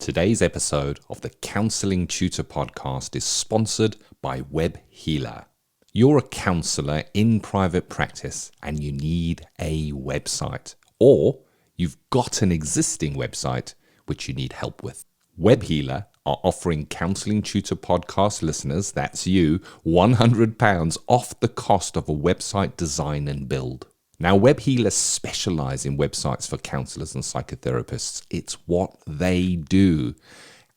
Today's episode of the Counselling Tutor Podcast is sponsored by Web Healer. You're a counsellor in private practice and you need a website, or you've got an existing website which you need help with. Web Healer are offering Counselling Tutor Podcast listeners, that's you, £100 off the cost of a website design and build. Now, Web Healers specialise in websites for counsellors and psychotherapists. It's what they do.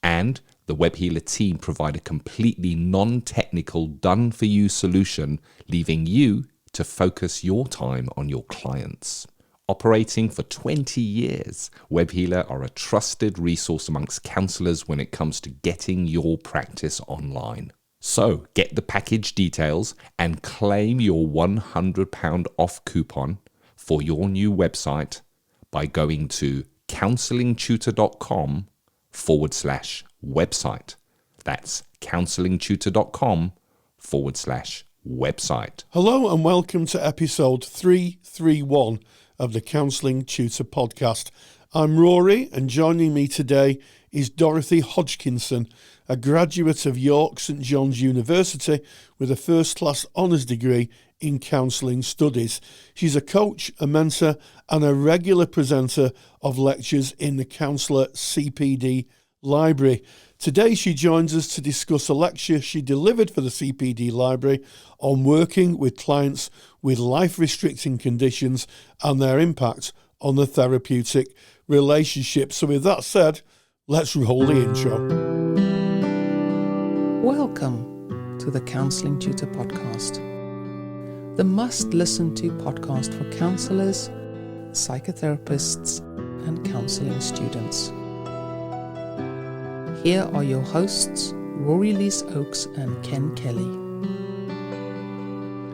And the Web Healer team provide a completely non-technical, done-for-you solution, leaving you to focus your time on your clients. Operating for 20 years, Web Healer are a trusted resource amongst counsellors when it comes to getting your practice online. So get the package details and claim your £100 off coupon for your new website by going to counsellingtutor.com/website. That's counsellingtutor.com/website. Hello and welcome to episode 331 of the Counselling Tutor Podcast. I'm Rory, and joining me today is Dorothy Hodgkinson, a graduate of York St John's University with a first-class honours degree in counselling studies. She's a coach, a mentor and a regular presenter of lectures in the Counsellor CPD Library. Today she joins us to discuss a lecture she delivered for the CPD Library on working with clients with life-restricting conditions and their impact on the therapeutic relationship. So with that said, let's roll the intro. Welcome to the Counselling Tutor Podcast, the must-listen-to podcast for counsellors, psychotherapists, and counselling students. Here are your hosts, Rory Oakes and Ken Kelly.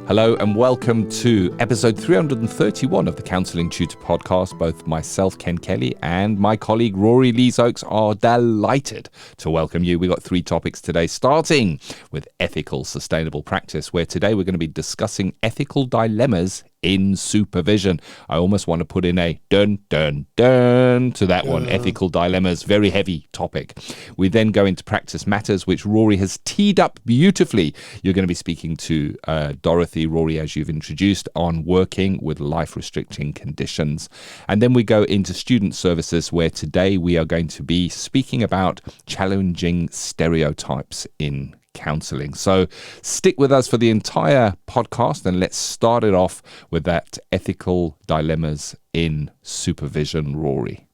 Hello and welcome to episode 331 of the Counselling Tutor Podcast. Both myself, Ken Kelly, and my colleague Rory Oakes are delighted to welcome you. We've got three topics today, starting with ethical sustainable practice, where today we're going to be discussing ethical dilemmas in supervision. I almost want to put in a dun dun dun to that one. Ethical dilemmas, very heavy topic. We then go into practice matters, which Rory has teed up beautifully. You're going to be speaking to Dorothy, Rory, as you've introduced, on working with life-restricting conditions. And then we go into student services, where today we are going to be speaking about challenging stereotypes in counselling. So stick with us for the entire podcast and let's start it off with that ethical dilemmas in supervision, Rory.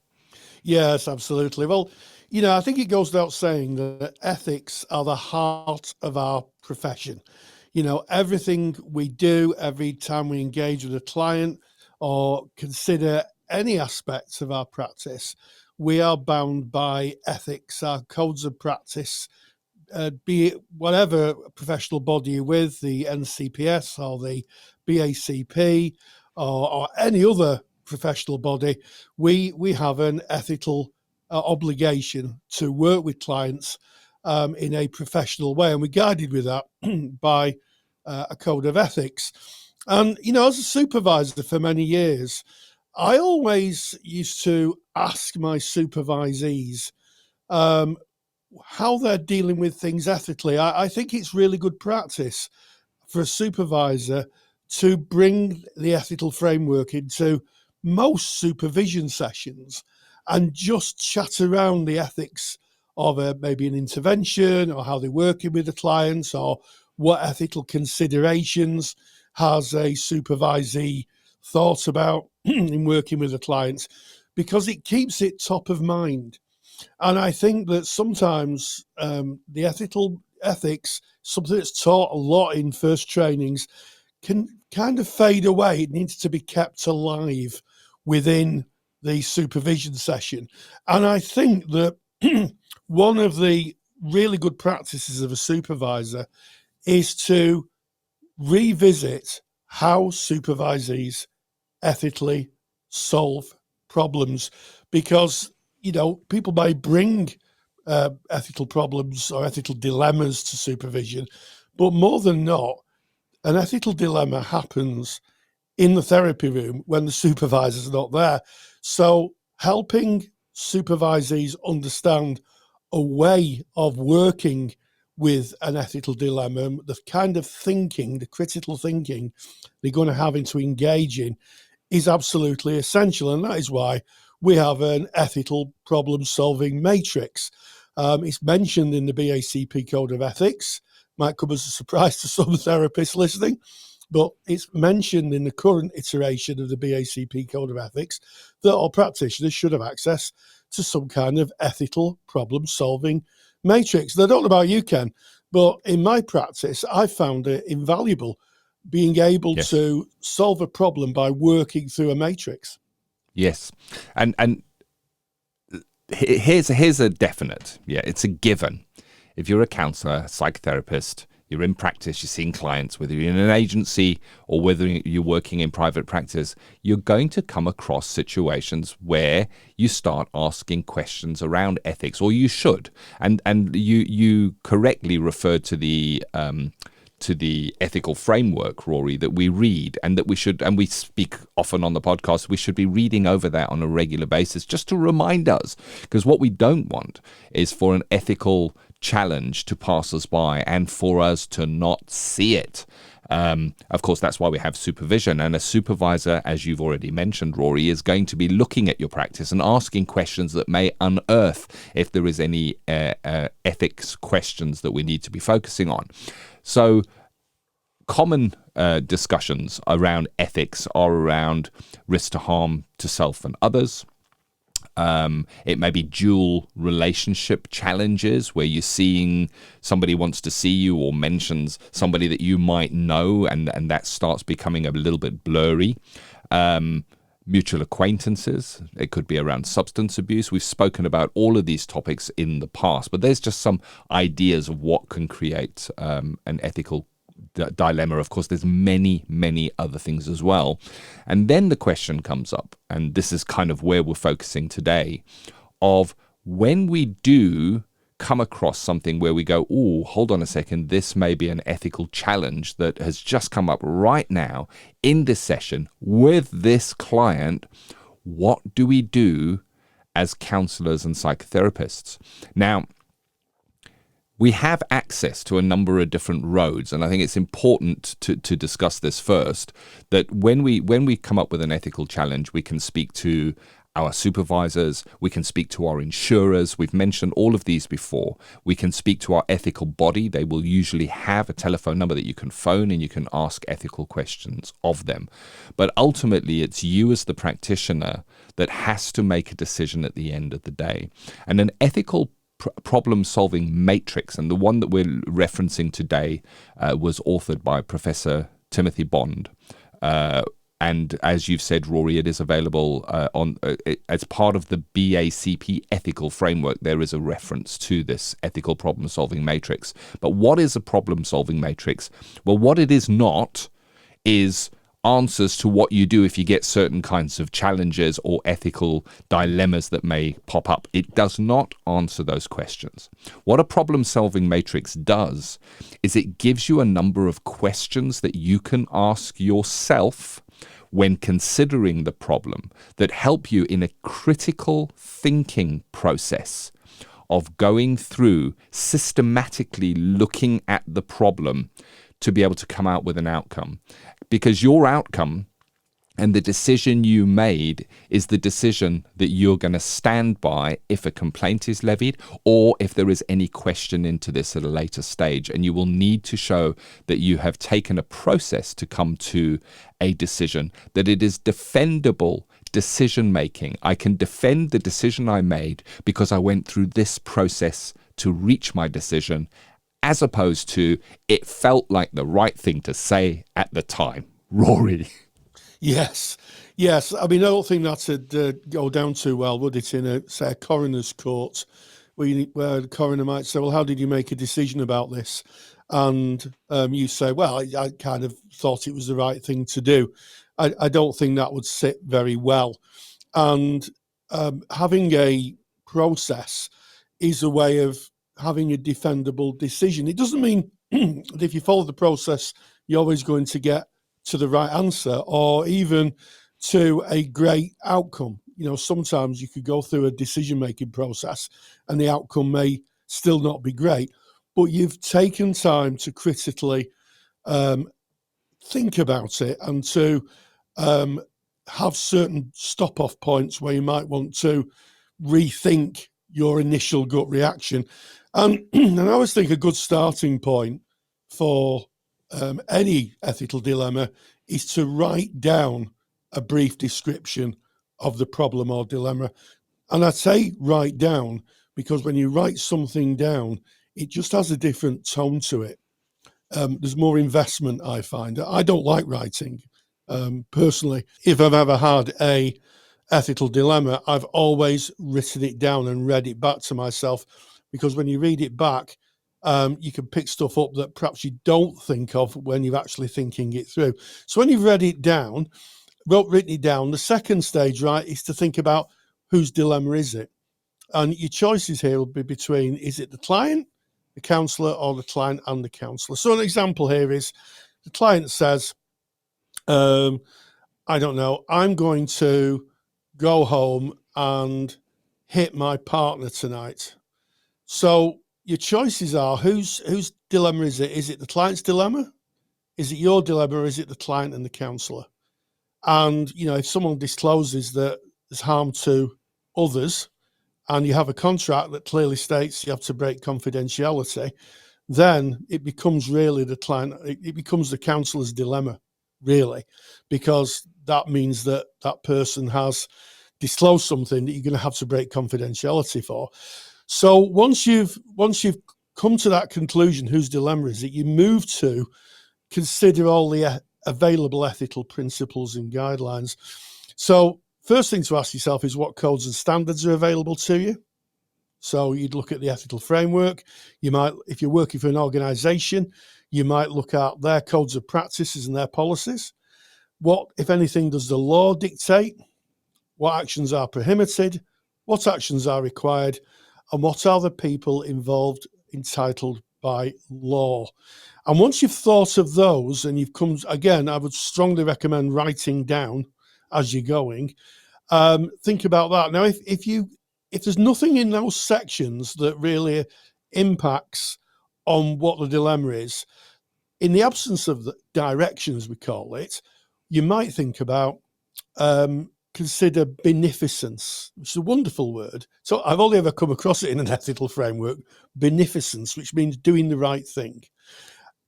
Yes, absolutely. Well, I think it goes without saying that ethics are the heart of our profession. Everything we do, every time we engage with a client or consider any aspects of our practice, we are bound by ethics, our codes of practice, be it whatever professional body you're with, the NCPS or the BACP or any other professional body, we have an ethical obligation to work with clients in a professional way, and we're guided with that by a code of ethics. And, as a supervisor for many years, I always used to ask my supervisees how they're dealing with things ethically. I think it's really good practice for a supervisor to bring the ethical framework into most supervision sessions and just chat around the ethics of maybe an intervention, or how they're working with the clients, or what ethical considerations has a supervisee thought about in working with the clients, because it keeps it top of mind. And I think that sometimes the ethics, something that's taught a lot in first trainings, can kind of fade away. It needs to be kept alive within the supervision session. And I think that one of the really good practices of a supervisor is to revisit how supervisees ethically solve problems, because people may bring ethical problems or ethical dilemmas to supervision, but more than not, an ethical dilemma happens in the therapy room when the supervisor's not there. So helping supervisees understand a way of working with an ethical dilemma, the kind of thinking, the critical thinking they're going to have to engage in is absolutely essential. And that is why we have an ethical problem-solving matrix. It's mentioned in the BACP Code of Ethics. Might come as a surprise to some therapists listening, but it's mentioned in the current iteration of the BACP Code of Ethics that all practitioners should have access to some kind of ethical problem-solving matrix. And I don't know about you, Ken, but in my practice, I found it invaluable being able to solve a problem by working through a matrix. Yes. And here's a definite. Yeah, it's a given. If you're a counsellor, a psychotherapist, you're in practice, you're seeing clients, whether you're in an agency or whether you're working in private practice, you're going to come across situations where you start asking questions around ethics, or you should. And you correctly referred to the ethical framework, Rory, that we read and that we should, and we speak often on the podcast, we should be reading over that on a regular basis just to remind us, because what we don't want is for an ethical challenge to pass us by and for us to not see it. Of course, that's why we have supervision, and a supervisor, as you've already mentioned, Rory, is going to be looking at your practice and asking questions that may unearth if there is any ethics questions that we need to be focusing on. So common discussions around ethics are around risk to harm to self and others. It may be dual relationship challenges where you're seeing somebody wants to see you or mentions somebody that you might know, and that starts becoming a little bit blurry. Mutual acquaintances. It could be around substance abuse. We've spoken about all of these topics in the past, but there's just some ideas of what can create an ethical dilemma. Of course, there's many other things as well. And then the question comes up, and this is kind of where we're focusing today, of when we do come across something where we go, oh, hold on a second, this may be an ethical challenge that has just come up right now in this session with this client. What do we do as counselors and psychotherapists? Now, we have access to a number of different roads, and I think it's important to discuss this first, that when we come up with an ethical challenge, we can speak to our supervisors, we can speak to our insurers. We've mentioned all of these before. We can speak to our ethical body. They will usually have a telephone number that you can phone and you can ask ethical questions of them. But ultimately, it's you as the practitioner that has to make a decision at the end of the day. And an ethical problem-solving matrix, and the one that we're referencing today was authored by Professor Timothy Bond. And as you've said, Rory, it is available as part of the BACP ethical framework. There is a reference to this ethical problem-solving matrix. But what is a problem-solving matrix? Well, what it is not is answers to what you do if you get certain kinds of challenges or ethical dilemmas that may pop up. It does not answer those questions. What a problem-solving matrix does is it gives you a number of questions that you can ask yourself when considering the problem that help you in a critical thinking process of going through, systematically looking at the problem to be able to come out with an outcome. Because your outcome and the decision you made is the decision that you're going to stand by if a complaint is levied or if there is any question into this at a later stage. And you will need to show that you have taken a process to come to a decision, that it is defendable decision making. I can defend the decision I made because I went through this process to reach my decision, as opposed to it felt like the right thing to say at the time. Rory. Yes. I mean, I don't think that'd go down too well, would it, in a coroner's court, where the coroner might say, well, how did you make a decision about this? And you say, well, I kind of thought it was the right thing to do. I don't think that would sit very well. And having a process is a way of having a defendable decision. It doesn't mean that if you follow the process, you're always going to get to the right answer or even to a great outcome. sometimes you could go through a decision-making process and the outcome may still not be great, but you've taken time to critically think about it and to have certain stop-off points where you might want to rethink your initial gut reaction. And I always think a good starting point for any ethical dilemma is to write down a brief description of the problem or dilemma. And I say write down because when you write something down, it just has a different tone to it. There's more investment, I find. I don't like writing personally. If I've ever had a ethical dilemma, I've always written it down and read it back to myself, because when you read it back, you can pick stuff up that perhaps you don't think of when you're actually thinking it through. So when you've written it down, the second stage, right, is to think about whose dilemma is it? And your choices here will be between, is it the client, the counsellor, or the client and the counsellor? So an example here is the client says, I don't know, I'm going to go home and hit my partner tonight. So your choices are, whose dilemma is it? Is it the client's dilemma? Is it your dilemma, or is it the client and the counsellor? And, if someone discloses that there's harm to others and you have a contract that clearly states you have to break confidentiality, then it becomes really the client, it becomes the counsellor's dilemma, really, because that means that that person has disclosed something that you're going to have to break confidentiality for. So once you've come to that conclusion, whose dilemma is it, you move to consider all the available ethical principles and guidelines. So first thing to ask yourself is, what codes and standards are available to you? So you'd look at the ethical framework. You might, if you're working for an organization, you might look at their codes of practices and their policies. What, if anything, does the law dictate? What actions are prohibited? What actions are required? And what are the people involved entitled by law? And once you've thought of those and you've come, again, I would strongly recommend writing down as you're going. Think about that. Now, if there's nothing in those sections that really impacts on what the dilemma is, in the absence of the direction, as we call it, you might think about consider beneficence, which is a wonderful word. So I've only ever come across it in an ethical framework, beneficence, which means doing the right thing.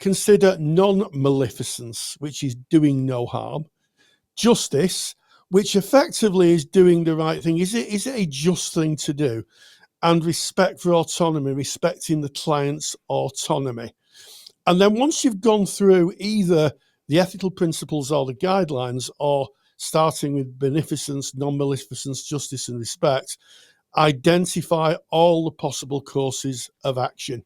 Consider non-maleficence, which is doing no harm. Justice, which effectively is doing the right thing. Is it a just thing to do? And respect for autonomy, respecting the client's autonomy. And then once you've gone through either the ethical principles or the guidelines, or starting with beneficence, non-maleficence, justice and respect, identify all the possible courses of action.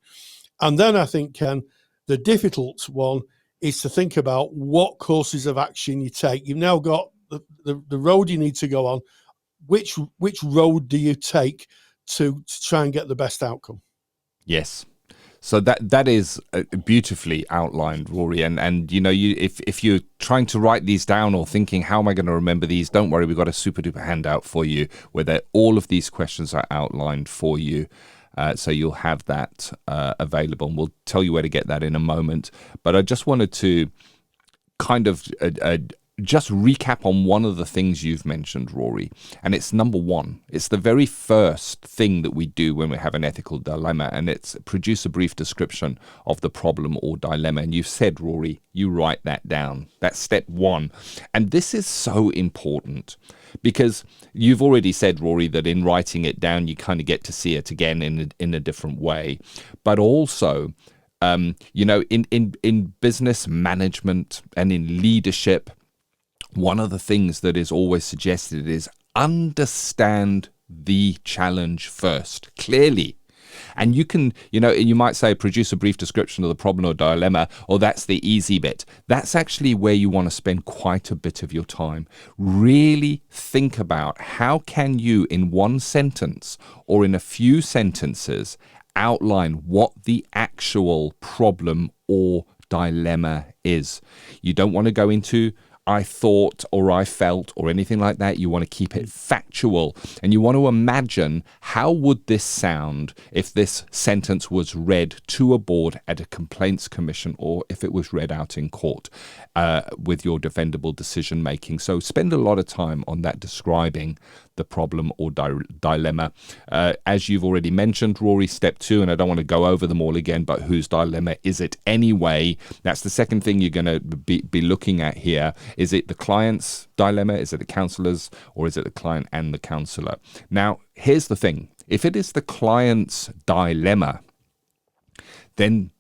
And then I think, Ken, the difficult one is to think about what courses of action you take. You've now got the road you need to go on. Which road do you take to try and get the best outcome? Yes. So that is beautifully outlined, Rory. And if you're trying to write these down or thinking, how am I going to remember these? Don't worry, we've got a super duper handout for you where all of these questions are outlined for you. So you'll have that available, and we'll tell you where to get that in a moment. But I just wanted to kind of just recap on one of the things you've mentioned, Rory, and it's number one. It's the very first thing that we do when we have an ethical dilemma, and it's produce a brief description of the problem or dilemma. And you've said, Rory, you write that down. That's step one. And this is so important because you've already said, Rory, that in writing it down, you kind of get to see it again in a different way. But also, in business management and in leadership, one of the things that is always suggested is understand the challenge first, clearly. And you can, you might say produce a brief description of the problem or dilemma, or that's the easy bit. That's actually where you want to spend quite a bit of your time. Really think about how can you, in one sentence or in a few sentences, outline what the actual problem or dilemma is. You don't want to go into I thought or I felt or anything like that. You want to keep it factual, and you want to imagine how would this sound if this sentence was read to a board at a complaints commission, or if it was read out in court with your defendable decision making. So spend a lot of time on that, describing the problem or dilemma. As you've already mentioned, Rory, step 2, and I don't want to go over them all again, but whose dilemma is it anyway? That's the second thing you're going to be looking at here. Is it the client's dilemma? Is it the counsellor's? Or is it the client and the counsellor? Now, here's the thing. If it is the client's dilemma, then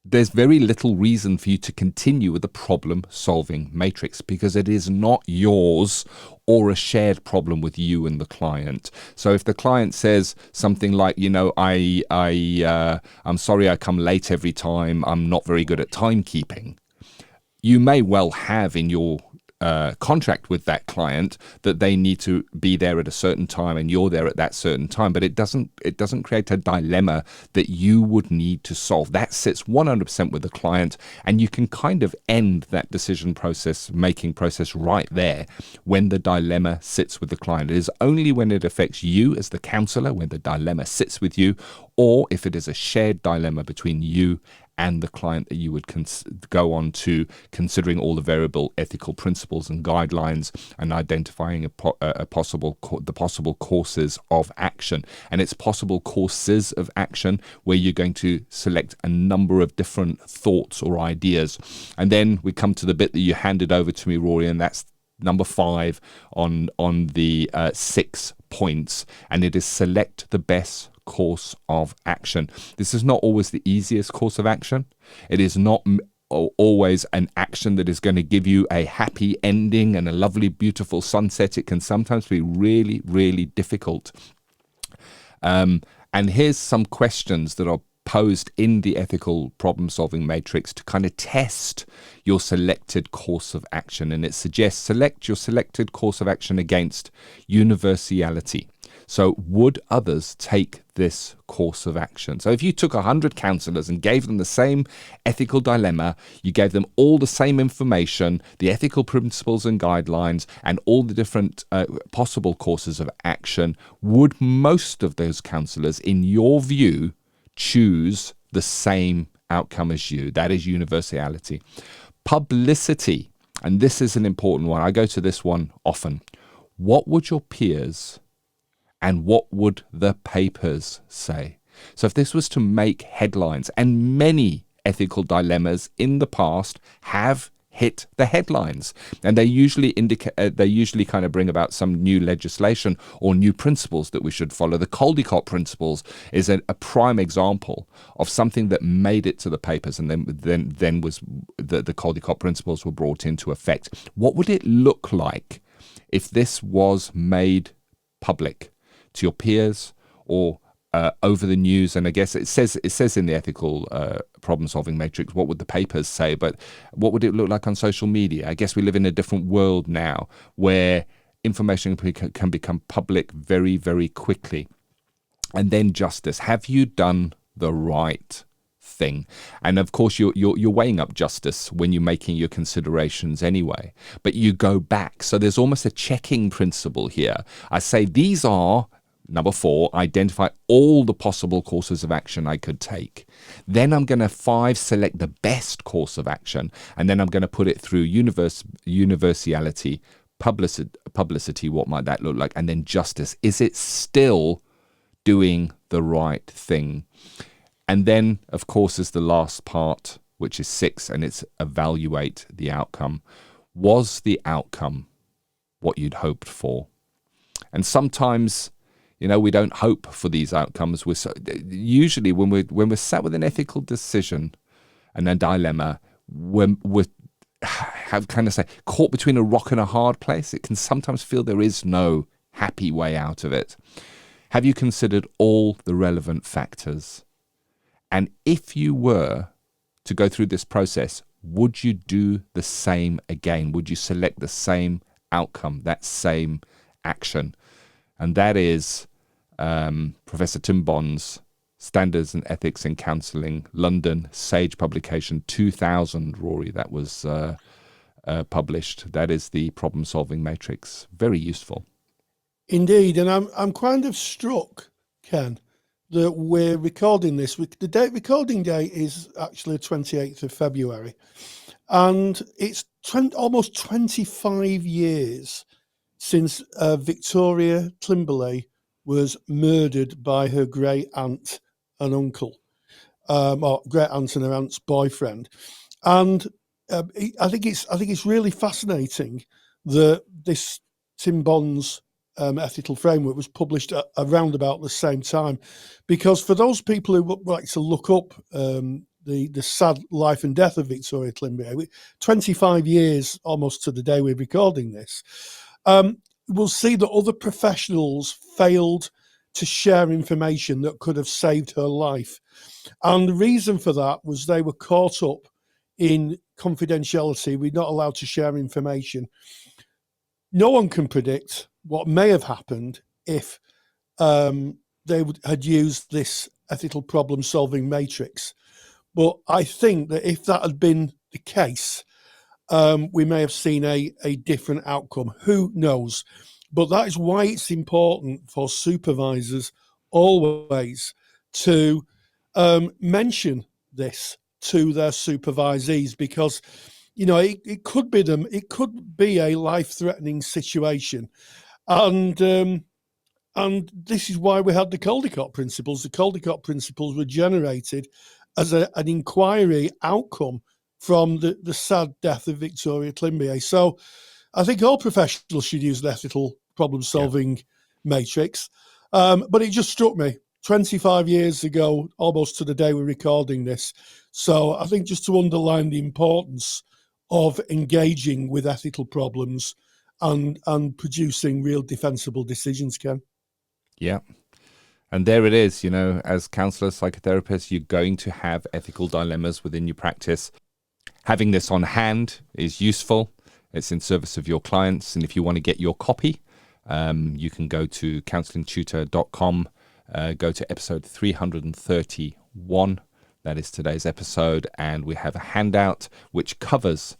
there's very little reason for you to continue with the problem-solving matrix, because it is not yours or a shared problem with you and the client. So if the client says something like, I'm sorry I come late every time, I'm not very good at timekeeping, you may well have in your contract with that client that they need to be there at a certain time and you're there at that certain time, but it doesn't create a dilemma that you would need to solve. That sits 100% with the client, and you can kind of end that making process right there when the dilemma sits with the client. It is only when it affects you as the counsellor, when the dilemma sits with you, or if it is a shared dilemma between you and the client, that you would go on to considering all the variable ethical principles and guidelines and identifying the possible courses of action. And it's possible courses of action where you're going to select a number of different thoughts or ideas. And then we come to the bit that you handed over to me, Rory, and that's number 5 on the 6 points, and it is select the best course of action. This is not always the easiest course of action. It is not always an action that is going to give you a happy ending and a lovely, beautiful sunset. It can sometimes be really, really difficult. And here's some questions that are posed in the ethical problem-solving matrix to kind of test your selected course of action. And it suggests select your selected course of action against universality. So would others take this course of action? So if you took 100 counsellors and gave them the same ethical dilemma, you gave them all the same information, the ethical principles and guidelines, and all the different possible courses of action, would most of those counsellors, in your view, choose the same outcome as you? That is universality. Publicity, and this is an important one. I go to this one often. What would your peers and what would the papers say? So if this was to make headlines, and many ethical dilemmas in the past have hit the headlines, and they usually kind of bring about some new legislation or new principles that we should follow. The Caldecott principles is a prime example of something that made it to the papers, and then was the Caldecott principles were brought into effect. What would it look like if this was made public to your peers or over the news? And I guess it says in the ethical problem-solving matrix, what would the papers say? But what would it look like on social media? I guess we live in a different world now where information can become public very, very quickly. And then justice. Have you done the right thing? And of course, you're weighing up justice when you're making your considerations anyway. But you go back. So there's almost a checking principle here. I say these are Number 4, identify all the possible courses of action I could take. Then I'm going to 5, select the best course of action. And then I'm going to put it through universality, publicity, what might that look like? And then justice. Is it still doing the right thing? And then, of course, is the last part, which is 6, and it's evaluate the outcome. Was the outcome what you'd hoped for? And sometimes, you know, we don't hope for these outcomes. Usually when we're sat with an ethical decision and a dilemma, when we're caught between a rock and a hard place, it can sometimes feel there is no happy way out of it. Have you considered all the relevant factors? And if you were to go through this process, would you do the same again? Would you select the same outcome, that same action? And that is Professor Tim Bond's Standards and Ethics in Counselling, London, Sage publication 2000, Rory. That was published. That is the problem-solving matrix. Very useful. Indeed, and I'm kind of struck, Ken, that we're recording this. The recording date is actually the 28th of February, and it's almost 25 years since Victoria Timberlake was murdered by her great aunt and uncle, or great aunt and her aunt's boyfriend. And I think it's really fascinating that this Tim Bond's ethical framework was published around about the same time, because for those people who would like to look up the sad life and death of Victoria Timberlake, 25 years almost to the day we're recording this, we'll see that other professionals failed to share information that could have saved her life. And the reason for that was they were caught up in confidentiality. We're not allowed to share information. No one can predict what may have happened if they had used this ethical problem-solving matrix. But I think that if that had been the case, we may have seen a different outcome. Who knows? But that is why it's important for supervisors always to mention this to their supervisees, because it could be a life-threatening situation, and this is why we had the Caldecott principles. The Caldecott principles were generated as an inquiry outcome from the sad death of Victoria Timberlake. So I think all professionals should use the ethical problem-solving matrix. But it just struck me 25 years ago, almost to the day we're recording this. So I think just to underline the importance of engaging with ethical problems and producing real defensible decisions, Ken. Yeah. And there it is, as counsellors, psychotherapists, you're going to have ethical dilemmas within your practice. Having this on hand is useful. It's in service of your clients. And if you want to get your copy, you can go to counsellingtutor.com, go to episode 331. That is today's episode. And we have a handout which covers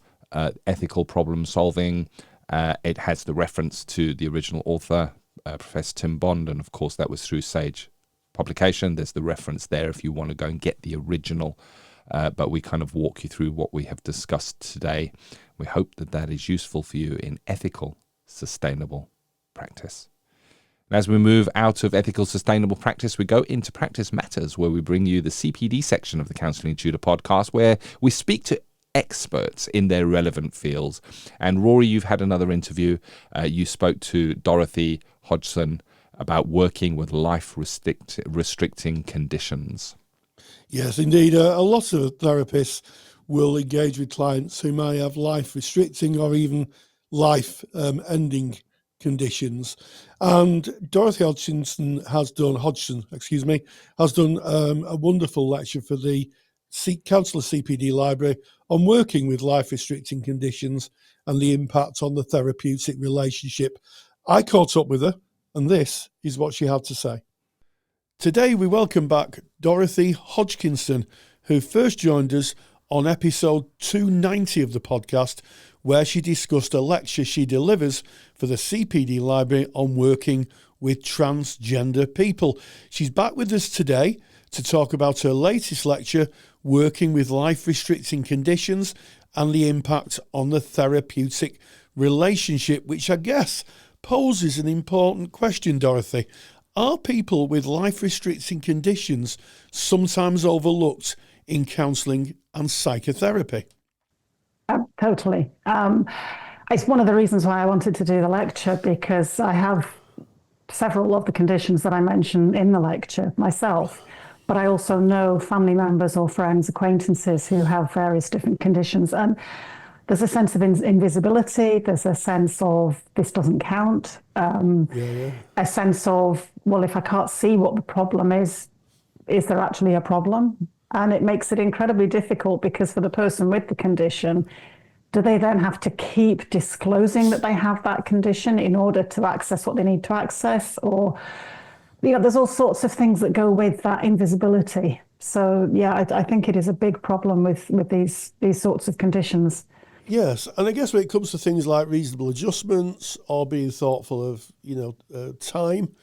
ethical problem solving. It has the reference to the original author, Professor Tim Bond, and of course that was through Sage publication. There's the reference there if you want to go and get the original, but we kind of walk you through what we have discussed today. We hope that is useful for you in ethical, sustainable practice. And as we move out of ethical, sustainable practice, we go into Practice Matters, where we bring you the CPD section of the Counselling Tutor podcast, where we speak to experts in their relevant fields. And Rory, you've had another interview. You spoke to Dorothy Hodgkinson about working with life-restricting conditions. Yes, indeed. A lot of therapists will engage with clients who may have life-restricting or even life-ending conditions. And Dorothy Hodgkinson has done a wonderful lecture for the Counsellor CPD Library on working with life-restricting conditions and the impact on the therapeutic relationship. I caught up with her, and this is what she had to say. Today we welcome back Dorothy Hodgkinson, who first joined us on episode 290 of the podcast, where she discussed a lecture she delivers for the CPD Library on working with transgender people. She's back with us today to talk about her latest lecture, Working with Life-Restricting Conditions and the Impact on the Therapeutic Relationship, which I guess poses an important question, Dorothy. Are people with life-restricting conditions sometimes overlooked in counselling and psychotherapy? Totally. It's one of the reasons why I wanted to do the lecture, because I have several of the conditions that I mention in the lecture myself, but I also know family members or friends, acquaintances who have various different conditions. And there's a sense of invisibility. There's a sense of this doesn't count. A sense of, well, if I can't see what the problem is there actually a problem? And it makes it incredibly difficult, because for the person with the condition, do they then have to keep disclosing that they have that condition in order to access what they need to access? Or, there's all sorts of things that go with that invisibility. So, yeah, I think it is a big problem with these sorts of conditions. Yes, and I guess when it comes to things like reasonable adjustments or being thoughtful of time,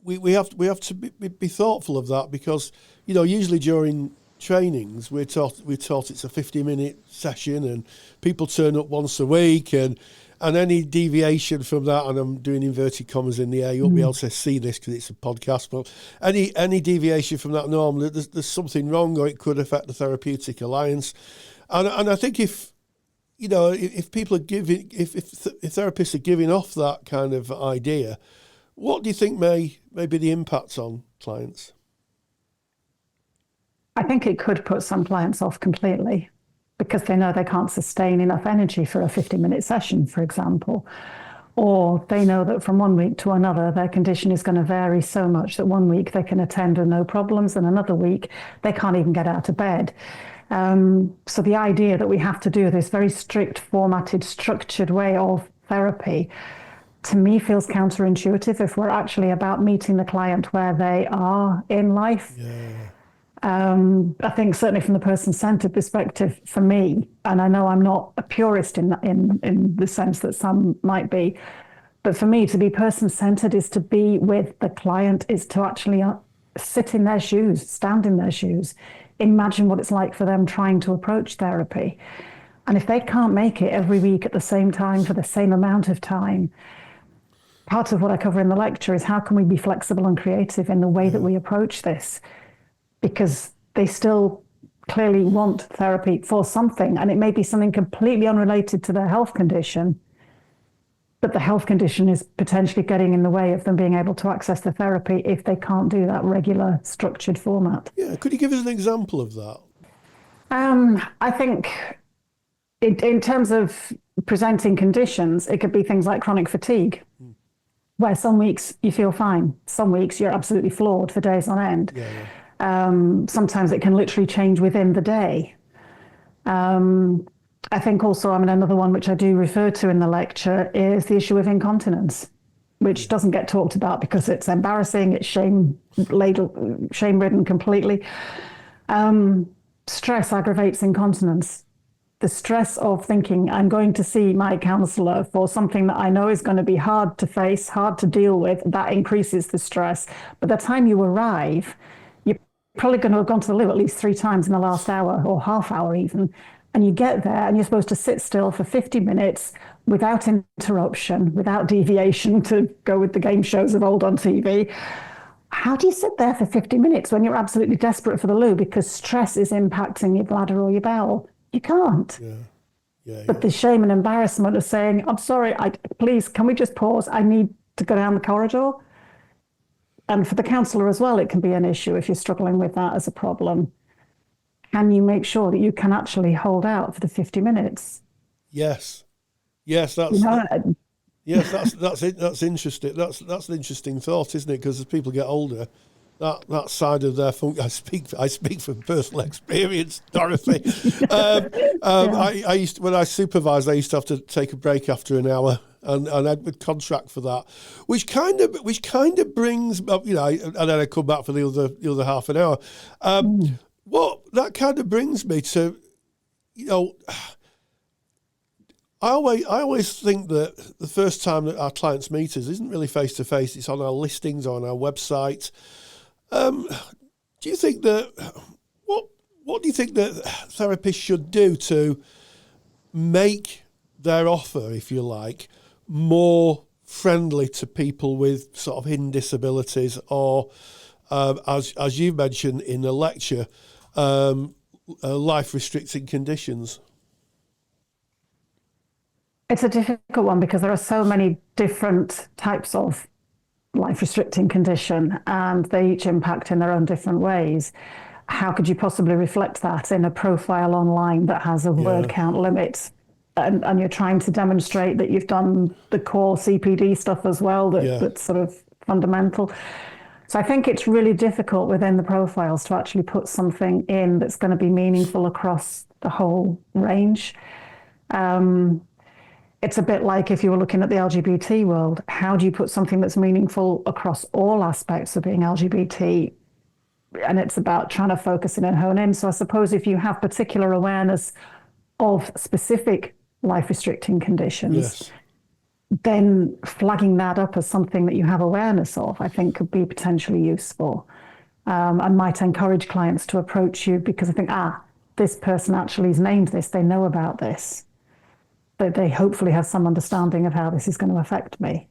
we have to be thoughtful of that, because usually during trainings we're taught it's a 50-minute session and people turn up once a week, and any deviation from that, and I'm doing inverted commas in the air, you won't be able to see this because it's a podcast, but any deviation from that norm, there's something wrong, or it could affect the therapeutic alliance. And I think if people are giving, if therapists are giving off that kind of idea, what do you think may be the impact on clients? I think it could put some clients off completely, because they know they can't sustain enough energy for a 50-minute session, for example. Or they know that from one week to another, their condition is going to vary so much that one week they can attend with no problems, and another week they can't even get out of bed. So the idea that we have to do this very strict, formatted, structured way of therapy, to me, feels counterintuitive if we're actually about meeting the client where they are in life. Yeah. I think certainly from the person-centered perspective, for me, and I know I'm not a purist in the sense that some might be, but for me, to be person-centered is to be with the client, is to actually sit in their shoes, stand in their shoes, imagine what it's like for them trying to approach therapy. And if they can't make it every week at the same time for the same amount of time, part of what I cover in the lecture is how can we be flexible and creative in the way that we approach this? Because they still clearly want therapy for something, and it may be something completely unrelated to their health condition, but the health condition is potentially getting in the way of them being able to access the therapy if they can't do that regular structured format. Yeah, could you give us an example of that? I think in terms of presenting conditions, it could be things like chronic fatigue, where some weeks you feel fine, some weeks you're absolutely floored for days on end. Sometimes it can literally change within the day. I think also, another one which I do refer to in the lecture is the issue of incontinence, which doesn't get talked about because it's embarrassing, it's shame-ridden completely. Stress aggravates incontinence. The stress of thinking, I'm going to see my counsellor for something that I know is going to be hard to face, hard to deal with, that increases the stress. By the time you arrive, you're probably going to have gone to the loo at least 3 times in the last hour, or half hour even. And you get there and you're supposed to sit still for 50 minutes without interruption, without deviation, to go with the game shows of old on TV. How do you sit there for 50 minutes when you're absolutely desperate for the loo because stress is impacting your bladder or your bowel? You can't. But the shame and embarrassment of saying, I'm sorry, please, can we just pause? I need to go down the corridor. And for the counsellor as well, it can be an issue if you're struggling with that as a problem. Can you make sure that you can actually hold out for the 50 minutes? Yes, that's it. That's interesting. That's an interesting thought, isn't it? Because as people get older, that side of their function. I speak from personal experience, Dorothy. I used to, when I supervised, I used to have to take a break after an hour, and I would contract for that, which kind of brings up, and then I come back for the other half an hour. Well, that kind of brings me to, I always think that the first time that our clients meet us isn't really face to face; it's on our listings or on our website. Do you think that what do you think that therapists should do to make their offer, if you like, more friendly to people with sort of hidden disabilities, or as you mentioned in the lecture, life-restricting conditions? It's a difficult one because there are so many different types of life-restricting condition, and they each impact in their own different ways. How could you possibly reflect that in a profile online that has a word count limit? And you're trying to demonstrate that you've done the core CPD stuff as well, that's sort of fundamental. So I think it's really difficult within the profiles to actually put something in that's going to be meaningful across the whole range. It's a bit like if you were looking at the LGBT world, how do you put something that's meaningful across all aspects of being LGBT? And it's about trying to focus in and hone in. So I suppose if you have particular awareness of specific life restricting conditions, Yes. then flagging that up as something that you have awareness of, I think could be potentially useful. And might encourage clients to approach you because I think, this person actually has named this, they know about this. They hopefully have some understanding of how this is going to affect me.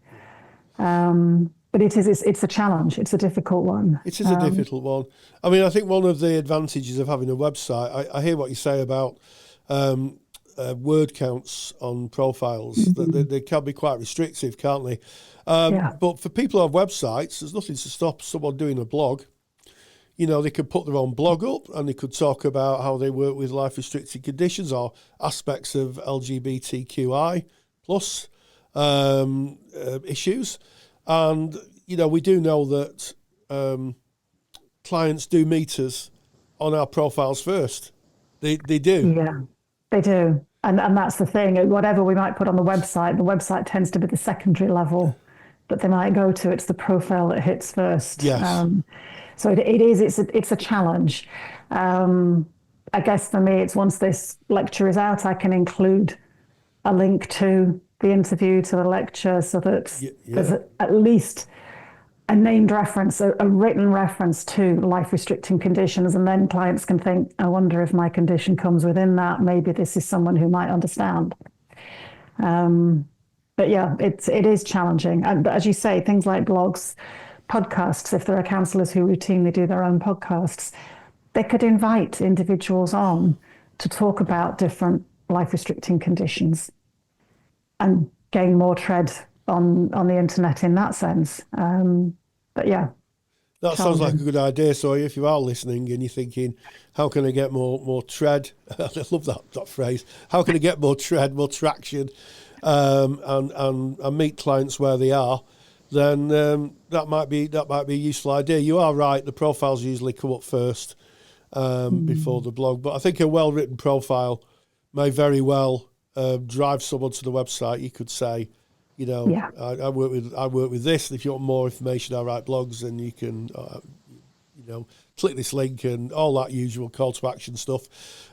But it's a challenge. It's a difficult one. It is a difficult one. I mean, I think one of the advantages of having a website, I hear what you say about word counts on profiles. Mm-hmm. They can be quite restrictive, can't they? But for people who have websites, there's nothing to stop someone doing a blog. You know, they could put their own blog up and they could talk about how they work with life-restricted conditions or aspects of LGBTQI plus issues. And, you know, we do know that clients do meet us on our profiles first. They do. Yeah, they do. And that's the thing. Whatever we might put on the website tends to be the secondary level that they might go to. It's the profile that hits first. Yes. So it's a challenge. I guess for me, it's once this lecture is out, I can include a link to the interview, to the lecture, so that there's at least a named reference, a written reference to life-restricting conditions, and then clients can think, I wonder if my condition comes within that. Maybe this is someone who might understand. But yeah, it is challenging. And as you say, things like blogs, podcasts, if there are counsellors who routinely do their own podcasts, they could invite individuals on to talk about different life-restricting conditions and gain more tread on the internet in that sense. But yeah. That sounds like a good idea. So if you are listening and you're thinking, how can I get more tread? I love that phrase. How can I get more tread, more traction, and meet clients where they are? Then that might be a useful idea. You are right. The profiles usually come up first before the blog, but I think a well-written profile may very well drive someone to the website. You could say, you know, I work with this. And if you want more information, I write blogs, and you can, click this link and all that usual call to action stuff,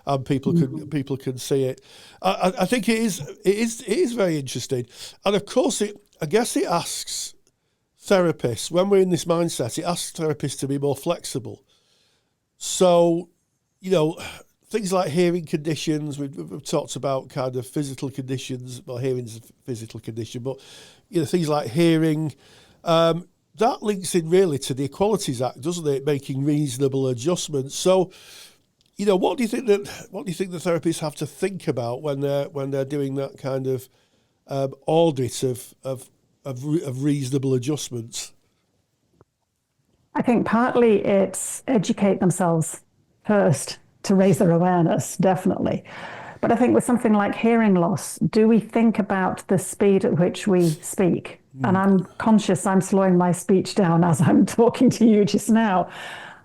and people can see it. I think it is very interesting, and of course I guess it asks therapists, when we're in this mindset, it asks therapists to be more flexible. So, you know, things like hearing conditions, we've talked about kind of physical conditions. Well, hearing's a physical condition, but, you know, things like hearing, that links in really to the Equalities Act, doesn't it? Making reasonable adjustments. So, you know, what do you think the therapists have to think about when they're doing that kind of audit of reasonable adjustments? I think partly it's educate themselves first to raise their awareness, definitely. But I think with something like hearing loss, do we think about the speed at which we speak? And I'm conscious I'm slowing my speech down as I'm talking to you just now.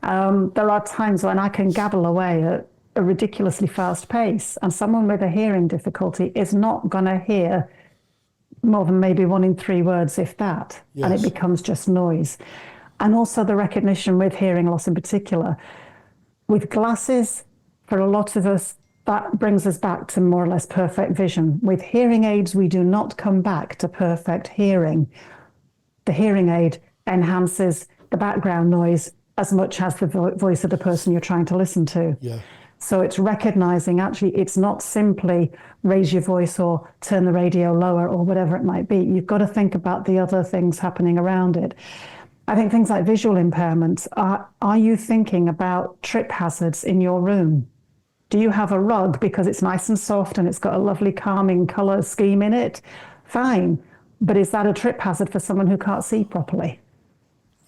There are times when I can gabble away at a ridiculously fast pace, and someone with a hearing difficulty is not going to hear more than maybe 1 in 3 words, if that, and it becomes just noise. And also the recognition with hearing loss in particular. With glasses, for a lot of us, that brings us back to more or less perfect vision. With hearing aids, we do not come back to perfect hearing. The hearing aid enhances the background noise as much as the voice of the person you're trying to listen to. Yeah. So it's recognizing actually it's not simply raise your voice or turn the radio lower or whatever it might be. You've got to think about the other things happening around it. I think things like visual impairments, are you thinking about trip hazards in your room? Do you have a rug because it's nice and soft and it's got a lovely calming colour scheme in it? Fine. But is that a trip hazard for someone who can't see properly?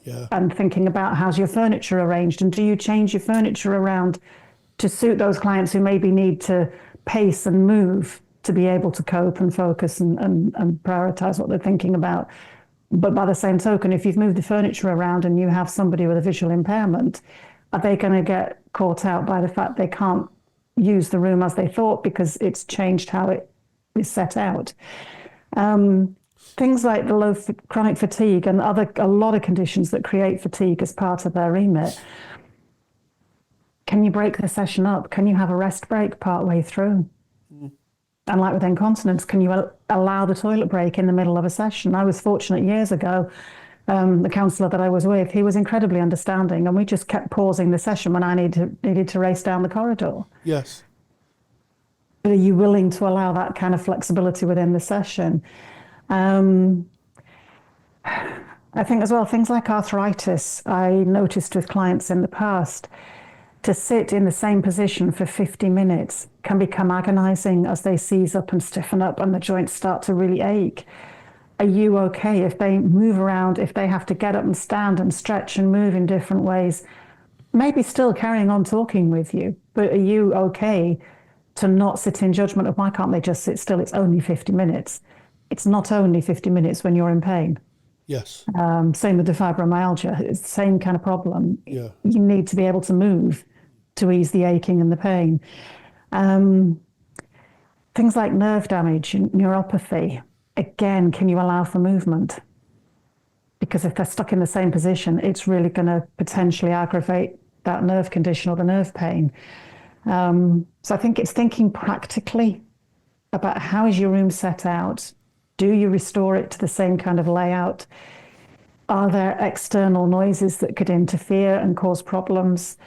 Yeah. And thinking about how's your furniture arranged, and do you change your furniture around to suit those clients who maybe need to pace and move to be able to cope and focus and prioritise what they're thinking about? But by the same token, if you've moved the furniture around and you have somebody with a visual impairment, are they going to get caught out by the fact they can't use the room as they thought because it's changed how it is set out? Things like the low chronic fatigue and a lot of conditions that create fatigue as part of their remit. Can you break the session up? Can you have a rest break part way through? And like with incontinence, can you allow the toilet break in the middle of a session? I was fortunate years ago, the counsellor that I was with, he was incredibly understanding, and we just kept pausing the session when I needed to race down the corridor. Yes. But are you willing to allow that kind of flexibility within the session? I think as well, things like arthritis, I noticed with clients in the past, to sit in the same position for 50 minutes can become agonizing as they seize up and stiffen up and the joints start to really ache. Are you okay if they move around, if they have to get up and stand and stretch and move in different ways? Maybe still carrying on talking with you, but are you okay to not sit in judgment of why can't they just sit still? It's only 50 minutes. It's not only 50 minutes when you're in pain. Yes. Same with the fibromyalgia. It's the same kind of problem. Yeah. You need to be able to move to ease the aching and the pain. Things like nerve damage, neuropathy. Again, can you allow for movement? Because if they're stuck in the same position, it's really going to potentially aggravate that nerve condition or the nerve pain. So I think it's thinking practically about how is your room set out? Do you restore it to the same kind of layout? Are there external noises that could interfere and cause problems?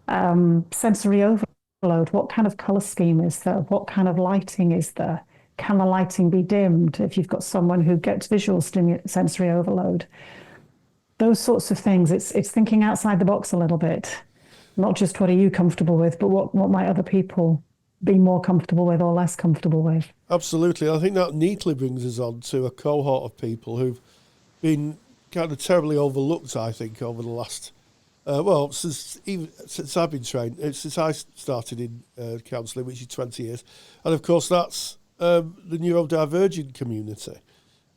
Sensory overload. What kind of color scheme is there? What kind of lighting is there? Can the lighting be dimmed if you've got someone who gets visual sensory overload? Those sorts of things. It's thinking outside the box a little bit. Not just what are you comfortable with, but what might other people be more comfortable with or less comfortable with. Absolutely. I think that neatly brings us on to a cohort of people who've been kind of terribly overlooked, I think, over the last, since I've been trained, since I started in counselling, which is 20 years. And of course, that's the neurodivergent community.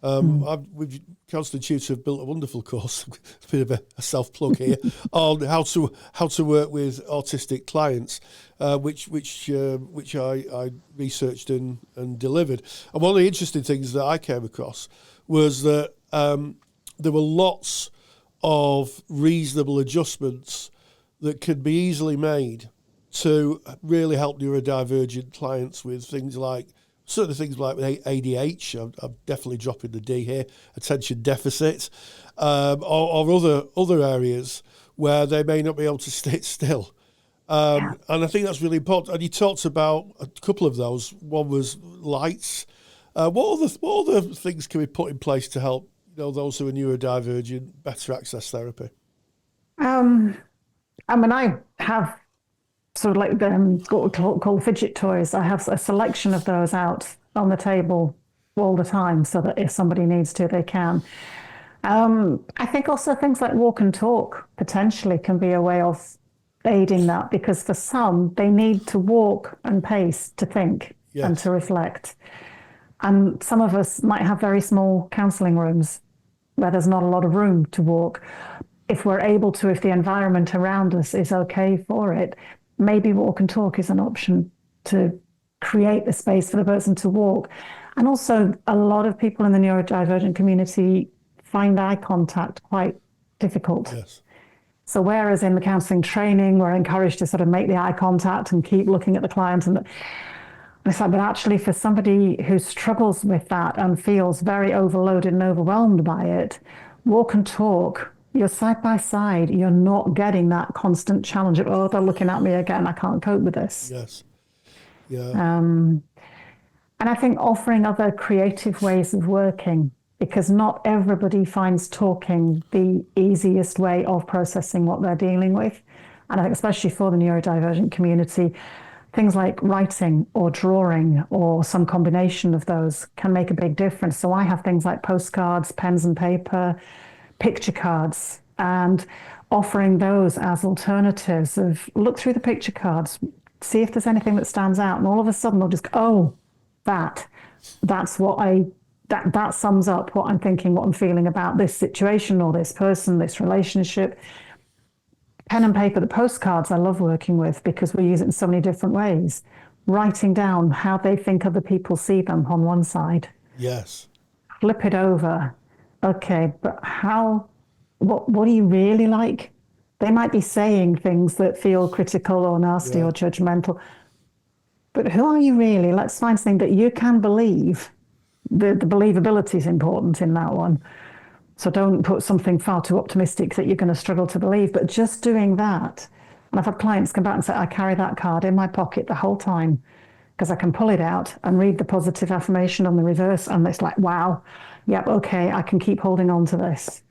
With Counselling Tutor have built a wonderful course, a bit of a self-plug here, on how to work with autistic clients, which I researched and delivered. And one of the interesting things that I came across was that there were lots of reasonable adjustments that could be easily made to really help neurodivergent clients with things like certain things like ADH, I'm definitely dropping the D here, attention deficit, or other areas where they may not be able to sit still. And I think that's really important. And you talked about a couple of those. One was lights. What other things can we put in place to help those who are neurodivergent better access therapy? I have sort of like what we call fidget toys. I have a selection of those out on the table all the time so that if somebody needs to, they can. I think also things like walk and talk potentially can be a way of aiding that, because for some, they need to walk and pace to think and to reflect. And some of us might have very small counselling rooms where there's not a lot of room to walk. If we're able to, if the environment around us is okay for it, maybe walk and talk is an option to create the space for the person to walk. And also, a lot of people in the neurodivergent community find eye contact quite difficult. Yes. So whereas in the counselling training, we're encouraged to sort of make the eye contact and keep looking at the client, and it's like, but actually for somebody who struggles with that and feels very overloaded and overwhelmed by it, walk and talk, you're side by side, you're not getting that constant challenge of, oh, they're looking at me again, I can't cope with this. Yes. Yeah. And I think offering other creative ways of working, because not everybody finds talking the easiest way of processing what they're dealing with. And I think especially for the neurodivergent community, things like writing or drawing or some combination of those can make a big difference. So I have things like postcards, pens and paper, picture cards, and offering those as alternatives of look through the picture cards, see if there's anything that stands out, and all of a sudden they'll just go, oh, that's what that sums up what I'm thinking, what I'm feeling about this situation or this person, this relationship. Pen and paper, the postcards I love working with because we use it in so many different ways. Writing down how they think other people see them on one side. Yes. Flip it over. Okay, but what do you really like? They might be saying things that feel critical or nasty or judgmental. but who are you really? Let's find something that you can believe. The believability is important in that one. So don't put something far too optimistic that you're going to struggle to believe, but just doing that. And I've had clients come back and say, I carry that card in my pocket the whole time because I can pull it out and read the positive affirmation on the reverse. And it's like, wow, yep, okay, I can keep holding on to this.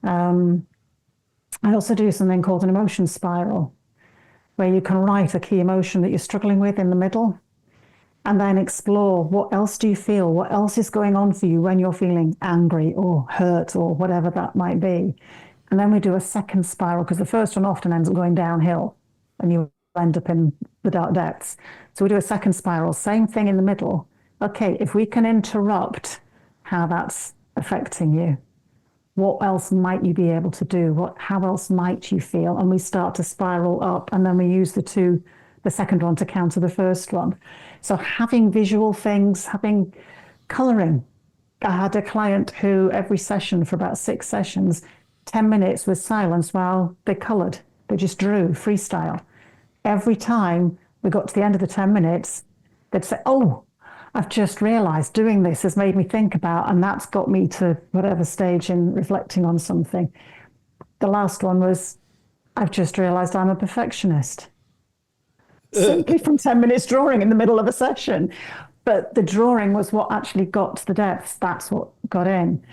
I also do something called an emotion spiral, where you can write a key emotion that you're struggling with in the middle, and then explore what else do you feel, what else is going on for you when you're feeling angry or hurt or whatever that might be. And then we do a second spiral, because the first one often ends up going downhill and you end up in the dark depths. So we do a second spiral, same thing in the middle. Okay, if we can interrupt how that's affecting you, what else might you be able to do? How else might you feel? And we start to spiral up, and then we use the second one to counter the first one. So having visual things, having colouring. I had a client who every session for about 6 sessions, 10 minutes was silence while they coloured. They just drew, freestyle. Every time we got to the end of the 10 minutes, they'd say, oh, I've just realised doing this has made me think about, and that's got me to whatever stage in reflecting on something. The last one was, I've just realised I'm a perfectionist. Simply from 10 minutes drawing in the middle of a session. But the drawing was what actually got to the depths. That's what got in.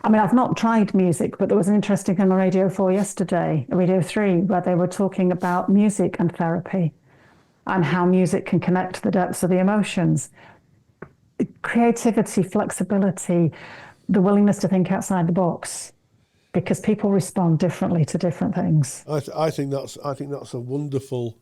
I mean, I've not tried music, but there was an interesting thing on Radio 4 yesterday, Radio 3, where they were talking about music and therapy and how music can connect to the depths of the emotions. Creativity, flexibility, the willingness to think outside the box, because people respond differently to different things. I think that's a wonderful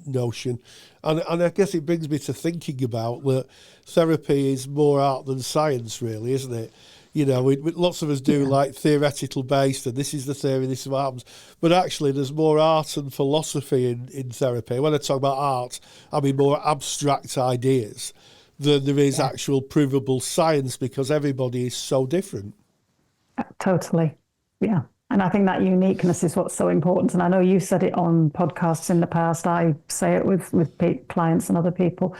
notion, and I guess it brings me to thinking about that therapy is more art than science, really, isn't it? You know, lots of us do like theoretical based, and this is the theory, this is what happens. But actually, there's more art and philosophy in therapy. When I talk about art, I mean more abstract ideas than there is actual provable science, because everybody is so different. Totally, yeah. And I think that uniqueness is what's so important. And I know you said it on podcasts in the past. I say it with clients and other people.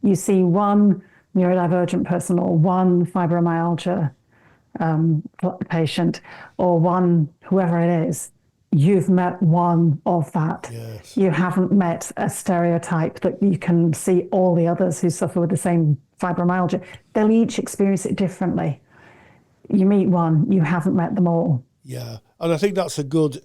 You see one neurodivergent person or one fibromyalgia patient or one whoever it is. You've met one of that. Yes. You haven't met a stereotype that you can see all the others who suffer with the same fibromyalgia. They'll each experience it differently. You meet one, you haven't met them all. Yeah, and I think that's a good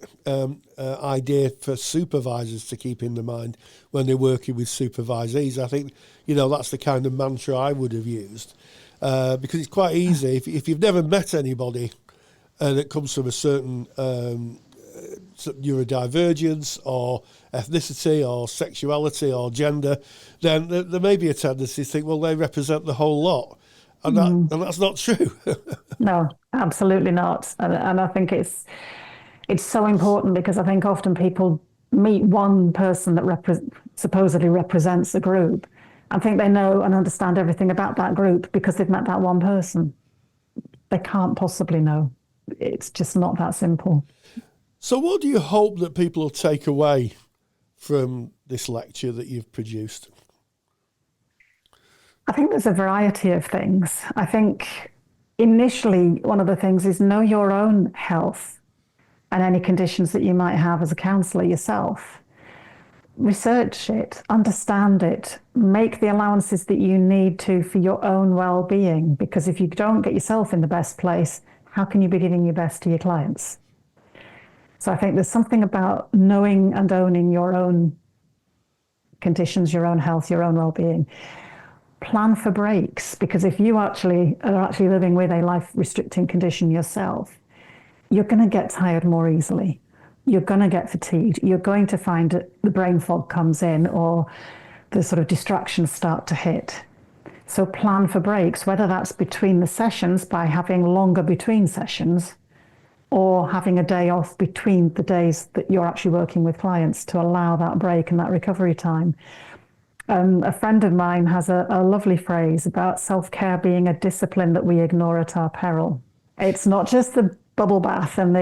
idea for supervisors to keep in their mind when they're working with supervisees. I think, that's the kind of mantra I would have used, because it's quite easy if you've never met anybody that comes from a certain neurodivergence or ethnicity or sexuality or gender, then there may be a tendency to think, well, they represent the whole lot. And that's not true. No, absolutely not. And I think it's so important, because I think often people meet one person that supposedly represents a group and think they know and understand everything about that group because they've met that one person. They can't possibly know. It's just not that simple. So what do you hope that people will take away from this lecture that you've produced? I think there's a variety of things. I think initially one of the things is know your own health and any conditions that you might have as a counsellor yourself. Research it, understand it, make the allowances that you need to for your own well-being, because if you don't get yourself in the best place, how can you be giving your best to your clients? So I think there's something about knowing and owning your own conditions, your own health, your own well-being. Plan for breaks, because if you are actually living with a life-restricting condition yourself, you're going to get tired more easily. You're going to get fatigued. You're going to find that the brain fog comes in, or the sort of distractions start to hit. So plan for breaks, whether that's between the sessions by having longer between sessions, or having a day off between the days that you're actually working with clients to allow that break and that recovery time. A friend of mine has a lovely phrase about self-care being a discipline that we ignore at our peril. It's not just the bubble bath and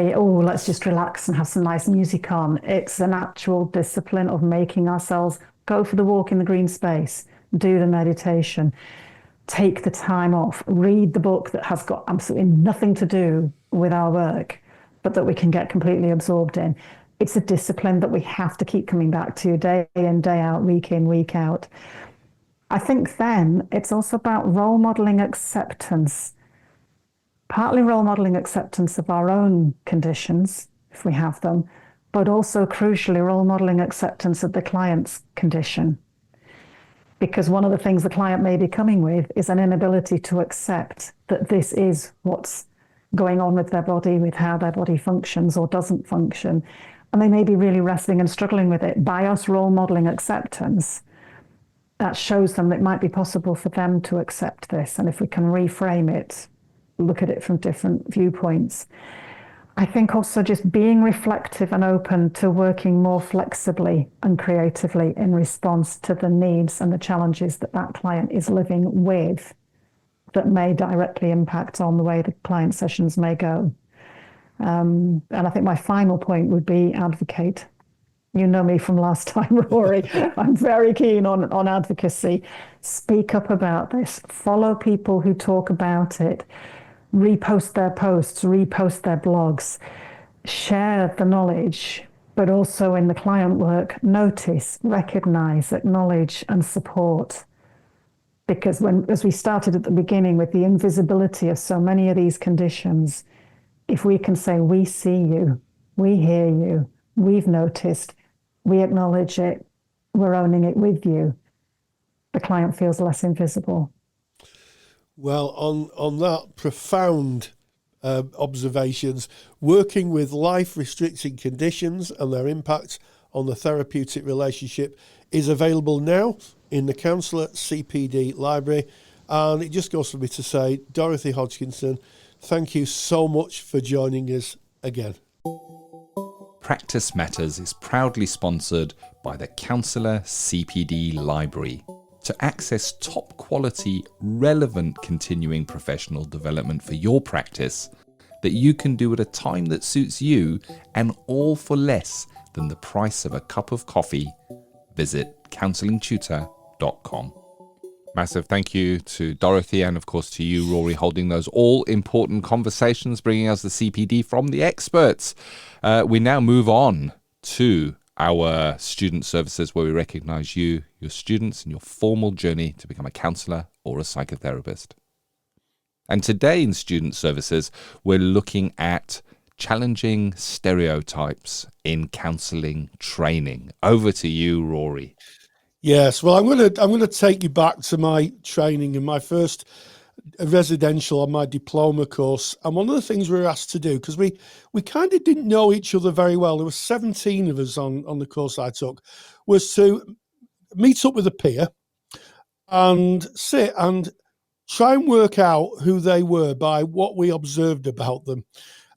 let's just relax and have some nice music on. It's an actual discipline of making ourselves go for the walk in the green space, do the meditation, take the time off, read the book that has got absolutely nothing to do with our work, but that we can get completely absorbed in. It's a discipline that we have to keep coming back to day in, day out, week in, week out. I think then it's also about role modeling acceptance, partly role modeling acceptance of our own conditions, if we have them, but also crucially role modeling acceptance of the client's condition. Because one of the things the client may be coming with is an inability to accept that this is what's going on with their body, with how their body functions or doesn't function. And they may be really wrestling and struggling with it. By us role modeling acceptance, that shows them that it might be possible for them to accept this. And if we can reframe it, look at it from different viewpoints. I think also just being reflective and open to working more flexibly and creatively in response to the needs and the challenges that that client is living with that may directly impact on the way the client sessions may go. And I think my final point would be advocate. You know me from last time, Rory. I'm very keen on advocacy. Speak up about this. Follow people who talk about it. Repost their posts, repost their blogs. Share the knowledge, but also in the client work, notice, recognize, acknowledge, and support. Because as we started at the beginning with the invisibility of so many of these conditions, if we can say, we see you, we hear you, we've noticed, we acknowledge it, we're owning it with you, the client feels less invisible. Well, on that profound observations, working with life-restricting conditions and their impact on the therapeutic relationship is available now in the Counsellor CPD library. And it just goes for me to say, Dorothy Hodgkinson, thank you so much for joining us again. Practice Matters is proudly sponsored by the Counselor CPD library. To access top quality, relevant continuing professional development for your practice that you can do at a time that suits you and all for less than the price of a cup of coffee, visit counsellingtutor.com. Massive thank you to Dorothy and of course to you, Rory, holding those all important conversations, bringing us the CPD from the experts. We now move on to our student services, where we recognise you, your students, and your formal journey to become a counsellor or a psychotherapist. And today in student services, we're looking at challenging stereotypes in counselling training. Over to you, Rory. Yes, well, I'm going to take you back to my training in my first residential on my diploma course. And one of the things we were asked to do, because we kind of didn't know each other very well, there were 17 of us on the course I took, was to meet up with a peer and sit and try and work out who they were by what we observed about them.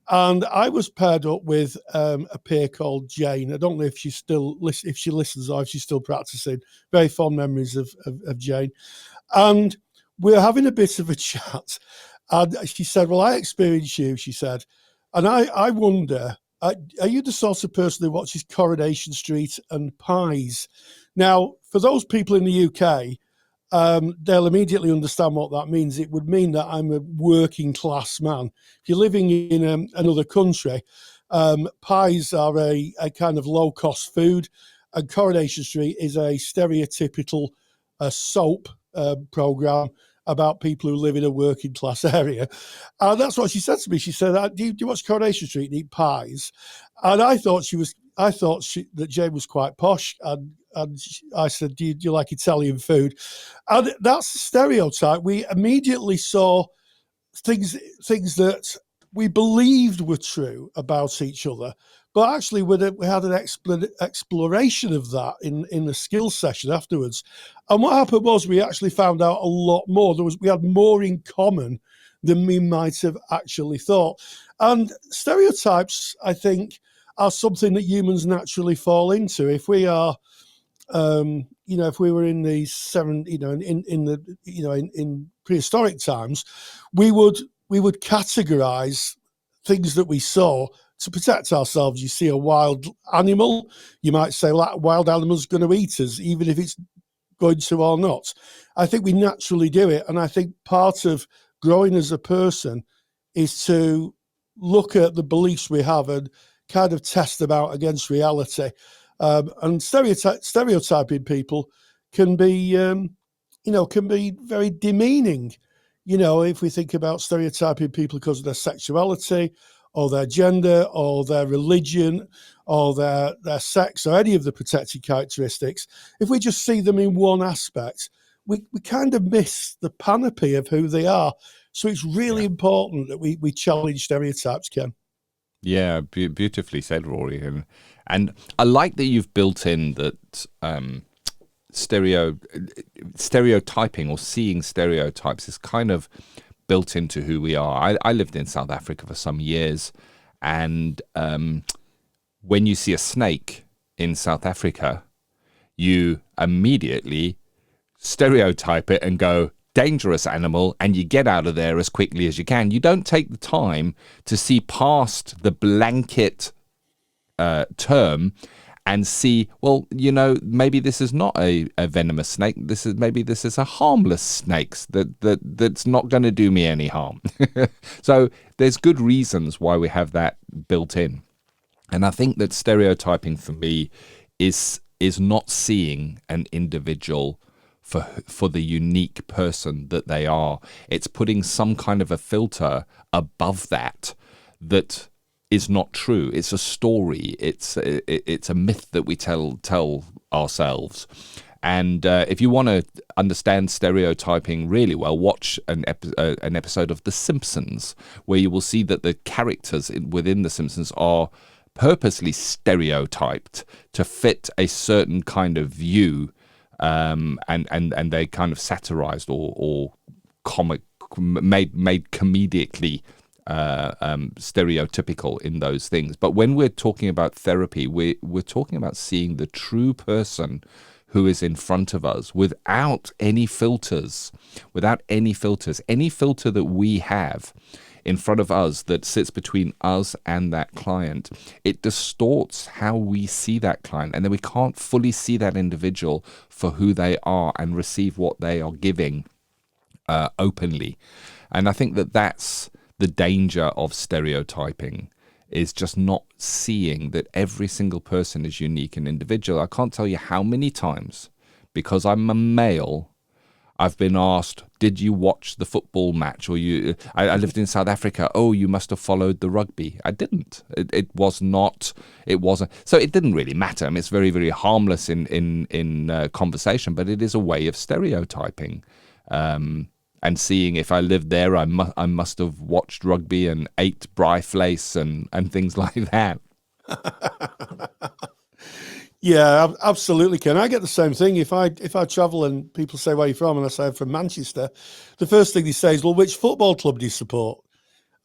And I was paired up with a peer called Jane. I don't know if she listens or if she's still practicing. Very fond memories of Jane. And we're having a bit of a chat. And she said, well, I experienced you, she said. And I wonder, are you the sort of person who watches Coronation Street and Pies? Now, for those people in the UK, they'll immediately understand what that means. It would mean that I'm a working class man. If you're living in another country, pies are a kind of low cost food, and Coronation Street is a stereotypical soap program about people who live in a working class area. And that's what she said to me. She said, do you watch Coronation Street and eat pies? And I thought that Jane was quite posh. And I said, do you like Italian food? And that's the stereotype. We immediately saw things that we believed were true about each other. But actually, we had an exploration of that in the skills session afterwards. And what happened was we actually found out a lot more. We had more in common than we might have actually thought. And stereotypes, I think, are something that humans naturally fall into. If we are, if we were in the in prehistoric times, we would categorize things that we saw to protect ourselves. You see a wild animal, you might say that wild animal's going to eat us, even if it's going to or not. I think we naturally do it. And I think part of growing as a person is to look at the beliefs we have and kind of test them out against reality. And stereotyping people can be, can be very demeaning. If we think about stereotyping people because of their sexuality or their gender or their religion or their sex or any of the protected characteristics, if we just see them in one aspect, we kind of miss the panoply of who they are. So it's really important that we challenge stereotypes, Ken. Yeah, beautifully said, Rory. And I like that you've built in that stereotyping or seeing stereotypes is kind of built into who we are. I lived in South Africa for some years, and when you see a snake in South Africa, you immediately stereotype it and go, dangerous animal, and you get out of there as quickly as you can. You don't take the time to see past the blanket term and see, well, maybe this is not a venomous snake. This is a harmless snake that's not going to do me any harm. So there's good reasons why we have that built in. And I think that stereotyping for me is not seeing an individual for the unique person that they are. It's putting some kind of a filter above that is not true. It's a story. It's a myth that we tell ourselves. And if you want to understand stereotyping really well, watch an episode of The Simpsons, where you will see that the characters within The Simpsons are purposely stereotyped to fit a certain kind of view, and they kind of satirized or comic made comedically stereotypical in those things. But when we're talking about therapy, we're talking about seeing the true person who is in front of us without any filters. Any filter that we have in front of us that sits between us and that client, it distorts how we see that client, and then we can't fully see that individual for who they are and receive what they are giving openly. And I think that's the danger of stereotyping, is just not seeing that every single person is unique and individual. I can't tell you how many times, because I'm a male, I've been asked, did you watch the football match? Or I lived in South Africa. Oh, you must have followed the rugby. I didn't. It wasn't. So it didn't really matter. I mean, it's very, very harmless in conversation, but it is a way of stereotyping. And seeing if I lived there, I must have watched rugby and ate bryflace and things like that. Yeah, absolutely, Ken. I get the same thing. If I travel and people say, where are you from? And I say, I'm from Manchester. The first thing they say is, well, which football club do you support?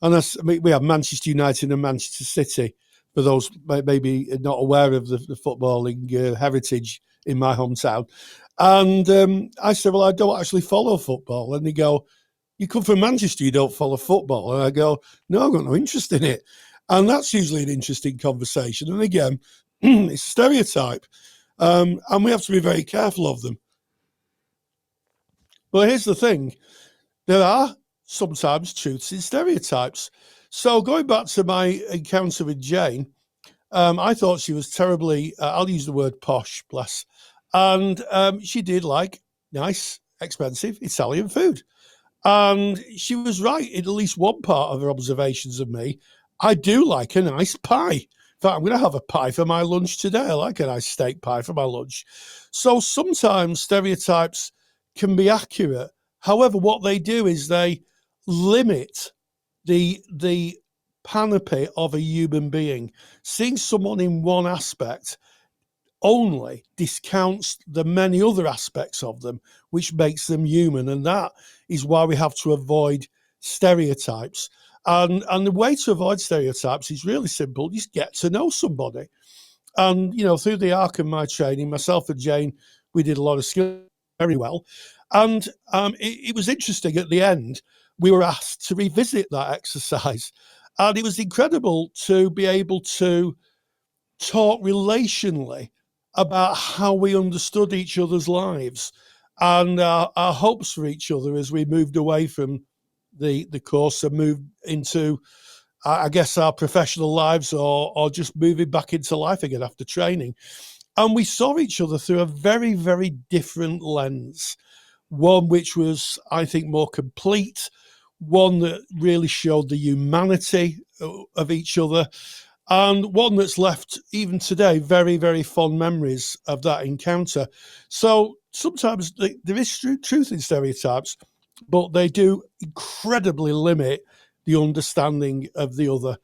And we have Manchester United and Manchester City, for those maybe not aware of the footballing heritage in my hometown. And I said, well, I don't actually follow football. And they go, you come from Manchester, you don't follow football? And I go, no, I've got no interest in it. And that's usually an interesting conversation. And again, it's a stereotype. And we have to be very careful of them. But here's the thing. There are sometimes truths in stereotypes. So going back to my encounter with Jane, I thought she was terribly, I'll use the word posh, bless. And she did like nice, expensive Italian food. And she was right in at least one part of her observations of me. I do like a nice pie. In fact, I'm going to have a pie for my lunch today. I like a nice steak pie for my lunch. So sometimes stereotypes can be accurate. However, what they do is they limit the panoply of a human being. Seeing someone in one aspect only discounts the many other aspects of them, which makes them human. And that is why we have to avoid stereotypes. And the way to avoid stereotypes is really simple. Just get to know somebody. And, through the arc of my training, myself and Jane, we did a lot of skills very well. And it was interesting at the end, we were asked to revisit that exercise. And it was incredible to be able to talk relationally about how we understood each other's lives and our hopes for each other as we moved away from the course and moved into, I guess, our professional lives or just moving back into life again after training. And we saw each other through a very, very different lens. One which was, I think, more complete, one that really showed the humanity of each other, and one that's left, even today, very, very fond memories of that encounter. So sometimes there is truth in stereotypes, but they do incredibly limit the understanding of the other.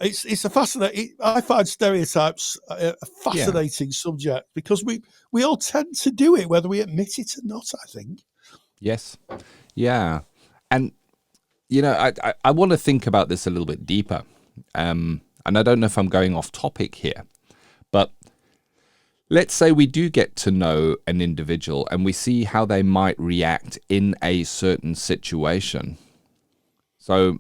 It's a fascinating. I find stereotypes a fascinating subject because we all tend to do it, whether we admit it or not, I think. Yes. Yeah. And, I want to think about this a little bit deeper. And I don't know if I'm going off topic here, but let's say we do get to know an individual and we see how they might react in a certain situation. So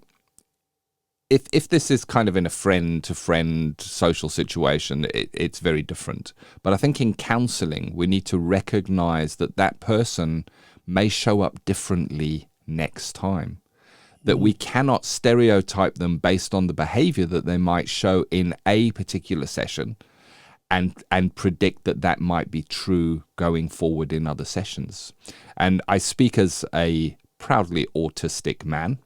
if this is kind of in a friend-to-friend social situation, it's very different. But I think in counselling, we need to recognize that person may show up differently next time. That we cannot stereotype them based on the behavior that they might show in a particular session and predict that might be true going forward in other sessions. And I speak as a proudly autistic man,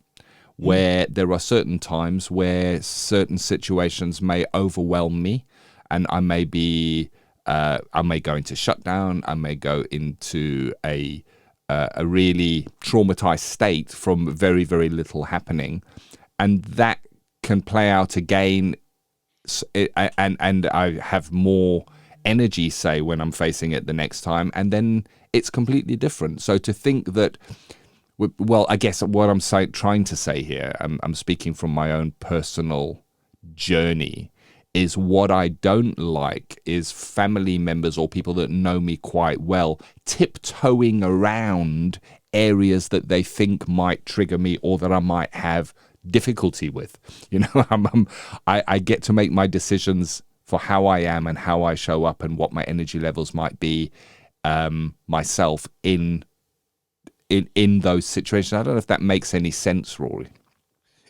where there are certain times where certain situations may overwhelm me, and I may go into shutdown, I may go into a really traumatized state from very, very little happening, and that can play out again, and I have more energy, say, when I'm facing it the next time, and then it's completely different. So to think that, well, I guess what I'm trying to say here, I'm speaking from my own personal journey, is what I don't like is family members or people that know me quite well tiptoeing around areas that they think might trigger me or that I might have difficulty with. I get to make my decisions for how I am and how I show up and what my energy levels might be myself in those situations. I don't know if that makes any sense, Rory.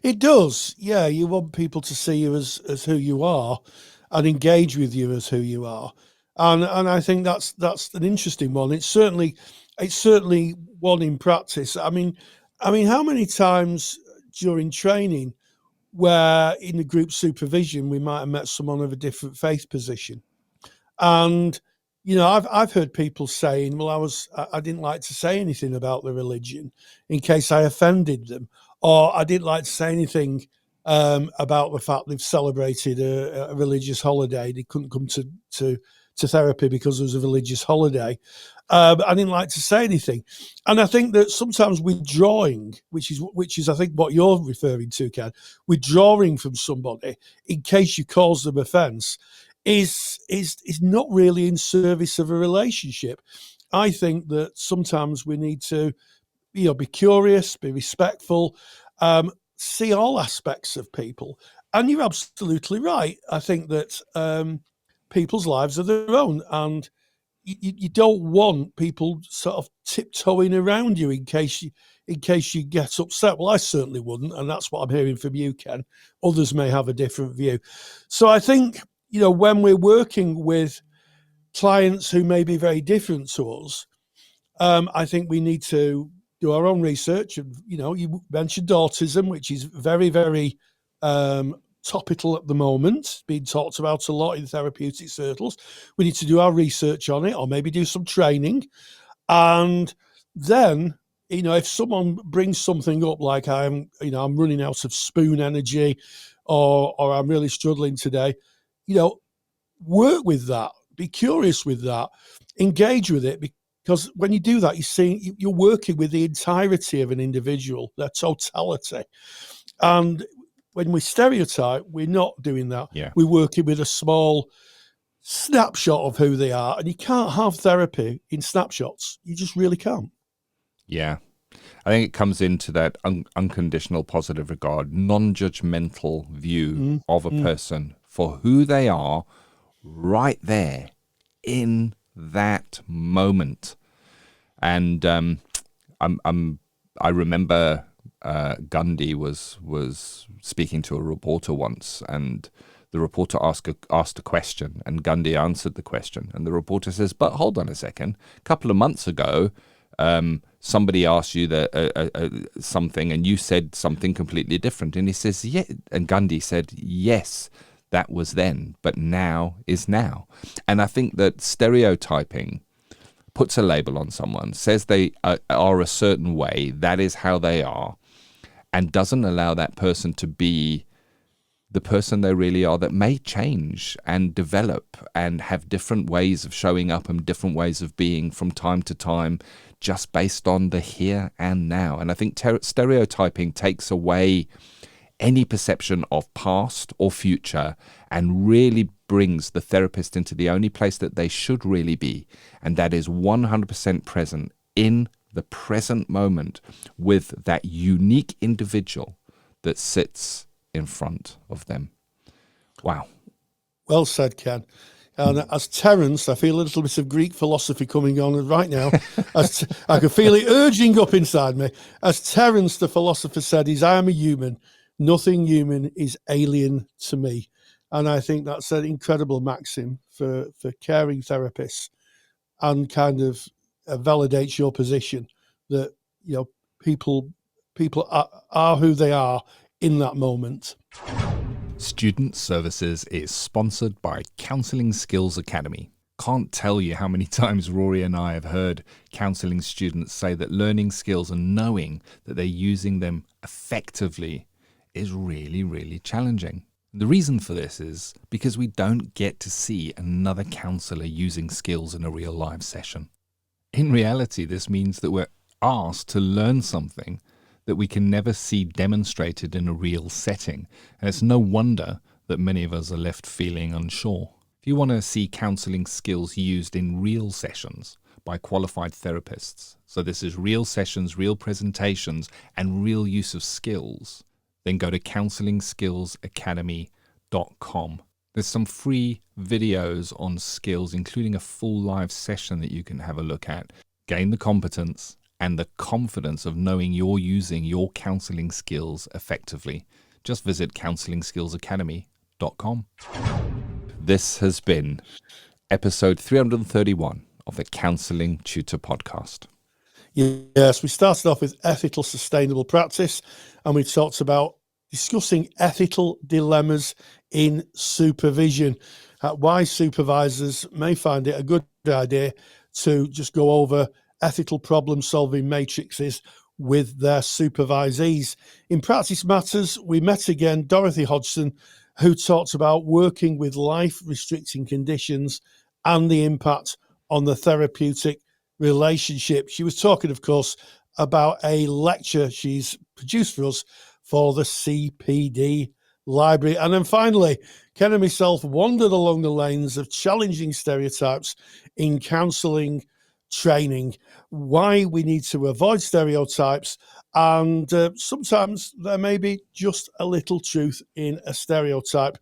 It does. Yeah, you want people to see you as who you are and engage with you as who you are. And I think that's an interesting one. It's certainly one in practice. I mean, how many times during training where in the group supervision we might have met someone of a different faith position, and I've heard people saying, well, I didn't like to say anything about the religion in case I offended them, or I didn't like to say anything about the fact they've celebrated a religious holiday. They couldn't come to therapy because it was a religious holiday. I didn't like to say anything. And I think that sometimes withdrawing, which is I think what you're referring to, Ken, withdrawing from somebody in case you cause them offence is not really in service of a relationship. I think that sometimes we need to be curious, be respectful, see all aspects of people. And you're absolutely right. I think that people's lives are their own, and you don't want people sort of tiptoeing around you in case you get upset. Well, I certainly wouldn't, and that's what I'm hearing from you, Ken. Others may have a different view. So I think, when we're working with clients who may be very different to us, I think we need to do our own research. And, you mentioned autism, which is very, very topical at the moment, being talked about a lot in therapeutic circles. We need to do our research on it, or maybe do some training. And then, if someone brings something up like I'm running out of spoon energy, or I'm really struggling today, work with that, be curious with that, engage with it, because when you do that, you're working with the entirety of an individual, their totality. And when we stereotype, we're not doing that. Yeah. We're working with a small snapshot of who they are, and you can't have therapy in snapshots. You just really can't. Yeah. I think it comes into that unconditional positive regard, non-judgmental view of a person for who they are right there in that moment. And I remember Gandhi was speaking to a reporter once, and the reporter asked a question, and Gandhi answered the question. And the reporter says, "But hold on a second. A couple of months ago, somebody asked you something, and you said something completely different." And he says, "Yeah." And Gandhi said, "Yes, that was then, but now is now." And I think that stereotyping puts a label on someone, says they are a certain way, that is how they are, and doesn't allow that person to be the person they really are, that may change and develop and have different ways of showing up and different ways of being from time to time, just based on the here and now. And I think stereotyping takes away any perception of past or future and really brings the therapist into the only place that they should really be, and that is 100% present in the present moment with that unique individual that sits in front of them. Wow. Well said, Ken. And as Terence, I feel a little bit of Greek philosophy coming on right now. I can feel it urging up inside me. As Terence, the philosopher, said, I am a human. Nothing human is alien to me. And I think that's an incredible maxim for caring therapists, and kind of validates your position that, you know, people are who they are in that moment. Student Services is sponsored by Counselling Skills Academy. Can't tell you how many times Rory and I have heard counselling students say that learning skills and knowing that they're using them effectively is really, really challenging. The reason for this is because we don't get to see another counsellor using skills in a real live session. In reality, this means that we're asked to learn something that we can never see demonstrated in a real setting, and it's no wonder that many of us are left feeling unsure. If you want to see counselling skills used in real sessions by qualified therapists, so this is real sessions, real presentations, and real use of skills, then go to counsellingskillsacademy.com. There's some free videos on skills, including a full live session that you can have a look at. Gain the competence and the confidence of knowing you're using your counselling skills effectively. Just visit counsellingskillsacademy.com. This has been episode 331 of the Counselling Tutor Podcast. Yes, we started off with ethical sustainable practice, and we talked about discussing ethical dilemmas in supervision, why supervisors may find it a good idea to just go over ethical problem-solving matrices with their supervisees. In Practice Matters, we met again Dorothy Hodgkinson, who talked about working with life-restricting conditions and the impact on the therapeutic relationship. She was talking, of course, about a lecture she's produced for us for the CPD library. And then finally, Ken and myself wandered along the lanes of challenging stereotypes in counselling training, why we need to avoid stereotypes, and sometimes there may be just a little truth in a stereotype.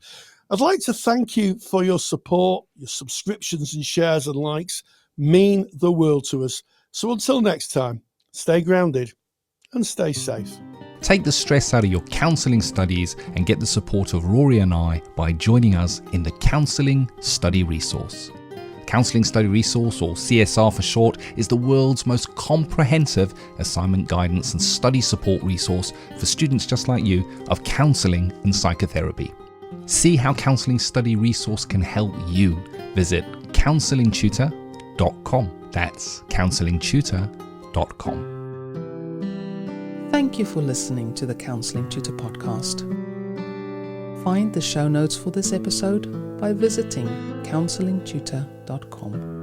I'd like to thank you for your support. Your subscriptions and shares and likes mean the world to us. So until next time, stay grounded and stay safe. Take the stress out of your counselling studies and get the support of Rory and I by joining us in the Counselling Study Resource. Counselling Study Resource, or CSR for short, is the world's most comprehensive assignment guidance and study support resource for students just like you of counselling and psychotherapy. See how Counselling Study Resource can help you. Visit counsellingtutor.com. That's counsellingtutor.com. Thank you for listening to the Counselling Tutor Podcast. Find the show notes for this episode by visiting counsellingtutor.com.